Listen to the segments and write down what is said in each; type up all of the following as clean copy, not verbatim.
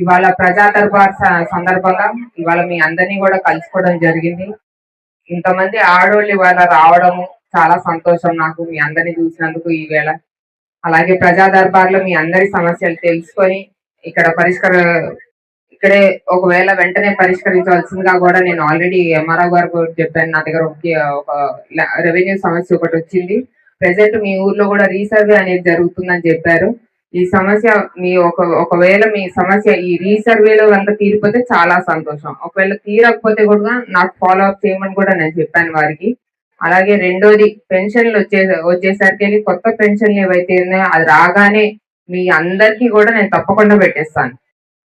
ఇవాళ ప్రజా దర్బార్ సందర్భంగా ఇవాళ మీ అందరినీ కూడా కలుసుకోవడం జరిగింది. ఇంతమంది ఆడోళ్ళు ఇవాళ రావడము చాలా సంతోషం నాకు మీ అందరినీ చూసినందుకు ఈ వేళ. అలాగే ప్రజా దర్బార్ లో మీ అందరి సమస్యలు తెలుసుకొని ఇక్కడ ఇక్కడే ఒకవేళ వెంటనే పరిష్కరించవలసిందిగా కూడా నేను ఆల్రెడీ ఎంఆర్ఓ గారు కూడా చెప్పాను. నా దగ్గర ఒక రెవెన్యూ సమస్య ఒకటి వచ్చింది. ప్రెసెంట్ మీ ఊర్లో కూడా రీసర్వే అనేది జరుగుతుందని చెప్పారు. ఈ సమస్య ఒకవేళ మీ సమస్య ఈ రీసర్వేలో కనుక తీరిపోతే చాలా సంతోషం. ఒకవేళ తీరకపోతే కూడా నాకు ఫాలో అప్ చేయమని కూడా నేను చెప్పాను వారికి. అలాగే రెండోది పెన్షన్లు వచ్చేసరికి కొత్త పెన్షన్లు ఏవైతే ఉన్నాయో అది రాగానే మీ అందరికీ కూడా నేను తప్పకుండా పెట్టేస్తాను.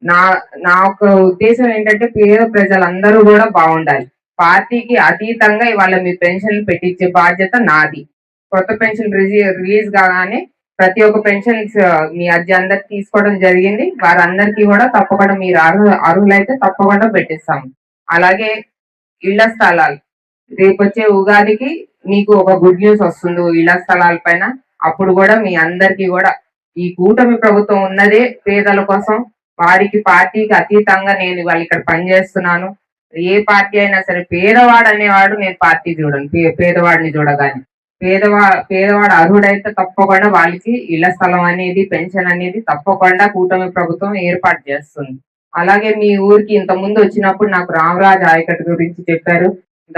నా నా ఒక ఉద్దేశం ఏంటంటే పేద ప్రజలందరూ కూడా బాగుండాలి. పార్టీకి అతీతంగా ఇవాళ మీ పెన్షన్లు పెట్టించే బాధ్యత నాది. కొత్త పెన్షన్ రిలీజ్ కాగానే ప్రతి ఒక్క పెన్షన్స్ మీ అందరికి తీసుకోవడం జరిగింది. వారందరికీ కూడా తప్పకుండా మీరు అర్హులైతే తప్పకుండా పెట్టిస్తాము. అలాగే ఇళ్ల స్థలాలు రేపు వచ్చే ఉగాదికి మీకు ఒక గుడ్ న్యూస్ వస్తుంది ఇళ్ల స్థలాల పైన. అప్పుడు కూడా మీ అందరికీ కూడా ఈ కూటమి ప్రభుత్వం ఉన్నదే పేదల కోసం. వారికి పార్టీకి అతీతంగా నేను ఇవాళ ఇక్కడ పనిచేస్తున్నాను. ఏ పార్టీ అయినా సరే పేదవాడు అనేవాడు నేను పార్టీ చూడను. పేదవాడిని చూడగానే పేదవాడు అర్హుడైతే తప్పకుండా వాళ్ళకి ఇళ్ల స్థలం అనేది పెన్షన్ అనేది తప్పకుండా కూటమి ప్రభుత్వం ఏర్పాటు చేస్తుంది. అలాగే మీ ఊరికి ఇంత ముందు వచ్చినప్పుడు నాకు రామరాజ్ ఆయకట్టు గురించి చెప్పారు.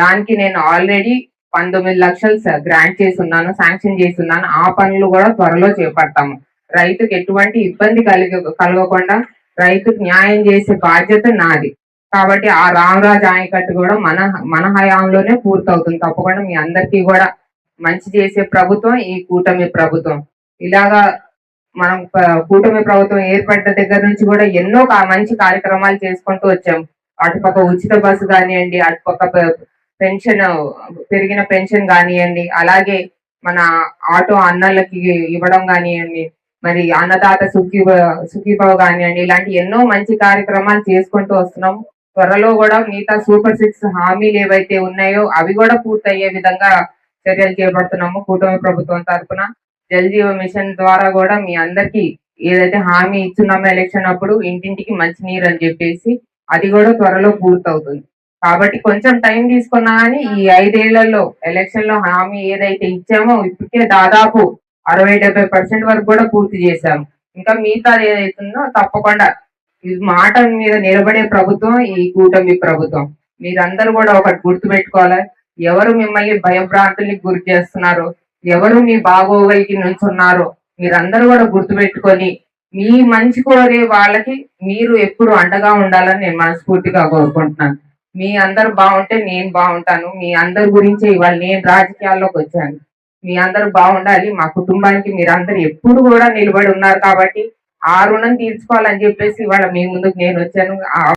దానికి నేను ఆల్రెడీ 19 లక్షలు గ్రాంట్ చేసి ఉన్నాను, శాంక్షన్ చేసి ఉన్నాను. ఆ పనులు కూడా త్వరలో చేపడతాము. రైతుకు ఎటువంటి ఇబ్బంది కలగకుండా రైతుకు న్యాయం చేసే బాధ్యత నాది. కాబట్టి ఆ రామరాజ్ ఆయకట్టు కూడా మన హయాంలోనే పూర్తవుతుంది. తప్పకుండా మీ అందరికీ కూడా మంచి చేసే ప్రభుత్వం ఈ కూటమి ప్రభుత్వం. ఇలాగా మనం కూటమి ప్రభుత్వం ఏర్పడ్డ దగ్గర నుంచి కూడా ఎన్నో మంచి కార్యక్రమాలు చేసుకుంటూ వచ్చాం. అటుపక్క ఉచిత బస్సు కానివ్వండి, అటుపక్క పెరిగిన పెన్షన్ కానివ్వండి, అలాగే మన ఆటో అన్నలకి ఇవ్వడం కానివ్వండి, మరి అన్నదాత సుఖీభవ కానివ్వండి, ఇలాంటి ఎన్నో మంచి కార్యక్రమాలు చేసుకుంటూ వస్తున్నాం. త్వరలో కూడా మిగతా సూపర్ 6 హామీలు ఏవైతే ఉన్నాయో అవి కూడా పూర్తయ్యే విధంగా చర్యలు చేపడుతున్నాము కూటమి ప్రభుత్వం తరఫున. జల్ జీవన్ మిషన్ ద్వారా కూడా మీ అందరికి ఏదైతే హామీ ఇచ్చున్నామో ఎలక్షన్ అప్పుడు ఇంటింటికి మంచినీరు అని చెప్పేసి అది కూడా త్వరలో పూర్తవుతుంది. కాబట్టి కొంచెం టైం తీసుకున్నా కానీ ఈ 5 ఏళ్లలో ఎలక్షన్ లో హామీ ఏదైతే ఇచ్చామో ఇప్పటికే దాదాపు 60-70% వరకు కూడా పూర్తి చేశాము. ఇంకా మిగతాది ఏదైతుందో తప్పకుండా ఈ మాట మీద నిలబడే ప్రభుత్వం ఈ కూటమి ప్రభుత్వం. మీరందరూ కూడా ఒకటి గుర్తు పెట్టుకోవాలి. ఎవరు మిమ్మల్ని భయభ్రాంతులకు గురి చేస్తున్నారో, ఎవరు మీ బాగోగులకి నుంచున్నారో మీరందరూ కూడా గుర్తు పెట్టుకొని మీ మంచి కోరే వాళ్ళకి మీరు ఎప్పుడు అండగా ఉండాలని నేను మనస్ఫూర్తిగా కోరుకుంటున్నాను. మీ అందరు బాగుంటే నేను బాగుంటాను. మీ అందరి గురించి ఇవాళ నేను రాజకీయాల్లోకి వచ్చాను. మీ అందరూ బాగుండాలి. మా కుటుంబానికి మీరందరూ ఎప్పుడు కూడా నిలబడి ఉన్నారు కాబట్టి ఆ రుణం తీర్చుకోవాలని చెప్పేసి ఇవాళ మీ ముందుకు నేను వచ్చాను.